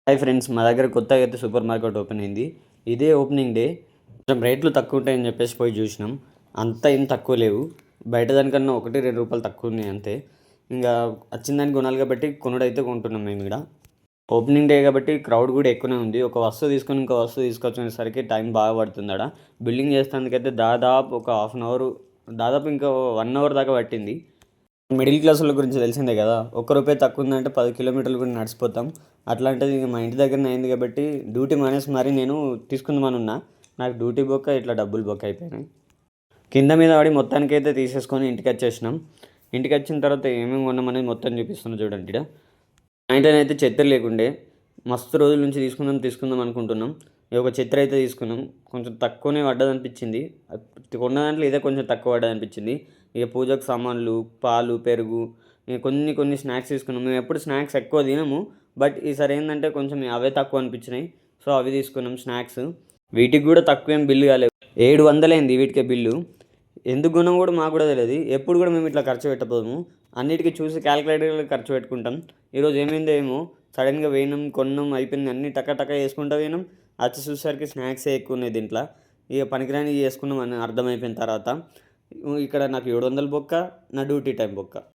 Hi friends, మా దగ్గర కొత్తగా అయితే సూపర్ మార్కెట్ ఓపెన్ అయింది. ఇదే ఓపెనింగ్ డే. కొంచెం రేట్లు తక్కువ ఉంటాయని చెప్పేసి పోయి చూసినాం. అంత ఏం తక్కువ లేవు. బయట దానికన్నా ₹1-2 తక్కువ ఉన్నాయి అంతే. ఇంకా వచ్చిన దాన్ని కొనాలి కాబట్టి కొనుడైతే కొంటున్నాం మేము ఇక్కడ. ఓపెనింగ్ డే కాబట్టి క్రౌడ్ కూడా ఎక్కువనే ఉంది. ఒక వస్తువు తీసుకొని ఇంకో వస్తువు తీసుకొచ్చేసరికి టైం బాగా పడుతుంది ఆడ. బిల్డింగ్ చేసేందుకైతే దాదాపు ఒక హాఫ్ అన్ అవర్, దాదాపు ఇంకా 1 అవర్ దాకా పట్టింది. మిడిల్ క్లాస్ వాళ్ళ గురించి తెలిసిందే కదా. ₹1 తక్కువ ఉందంటే 10 కిలోమీటర్లు కూడా నడిచిపోతాం. అట్లాంటిది ఇక మా ఇంటి దగ్గరనే అయింది కాబట్టి డ్యూటీ మానేసి మరి నేను తీసుకుందామని ఉన్నా. నాకు డ్యూటీ బొక్క ఇట్లా డబ్బులు బొక్క అయిపోయినాయి. కింద మీద పడి మొత్తానికైతే తీసేసుకొని ఇంటికి వచ్చేసినాం. ఇంటికి వచ్చిన తర్వాత ఏమేమి కొన్నామనేది మొత్తం చూపిస్తున్నా చూడండి. ఇక్కడ మా ఇంట్లోనే అయితే ఛత్రి లేకుండే. మస్తు రోజుల నుంచి తీసుకుందాం అనుకుంటున్నాం. ఒక ఛత్రి అయితే తీసుకున్నాం. కొంచెం తక్కువనే పడ్డదనిపించింది. కొన్న దాంట్లో ఇదే కొంచెం తక్కువ పడ్డదనిపించింది. ఇక పూజకు సామాన్లు, పాలు, పెరుగు, ఇక కొన్ని స్నాక్స్ తీసుకున్నాం. మేము ఎప్పుడు స్నాక్స్ ఎక్కువ తినము, బట్ ఈసారి ఏంటంటే కొంచెం అవే తక్కువ అనిపించినాయి. సో అవి తీసుకున్నాం స్నాక్స్. వీటికి కూడా తక్కువ ఏం బిల్లు కాలేదు. 700 అయింది వీటికే బిల్లు. ఎందుకు కొన్నాం కూడా మాకు కూడా తెలియదు. ఎప్పుడు కూడా మేము ఇట్లా ఖర్చు పెట్టబోము. అన్నిటికీ చూసి క్యాలిక్యులేటర్గా ఖర్చు పెట్టుకుంటాం. ఈరోజు ఏమైందో ఏమో సడన్గా పోయినాం, కొన్నాం, అయిపోయింది, అన్నీ టక వేసుకుంటూ పోయినాం. వచ్చి చూసేసరికి స్నాక్సే ఎక్కువ ఉన్నాయి దీంట్లో. ఇక పనికిరాని చేసుకున్నాం అని అర్థమైపోయిన తర్వాత ఇక్కడ నాకు 700 బొక్క, నా డ్యూటీ టైం బొక్క.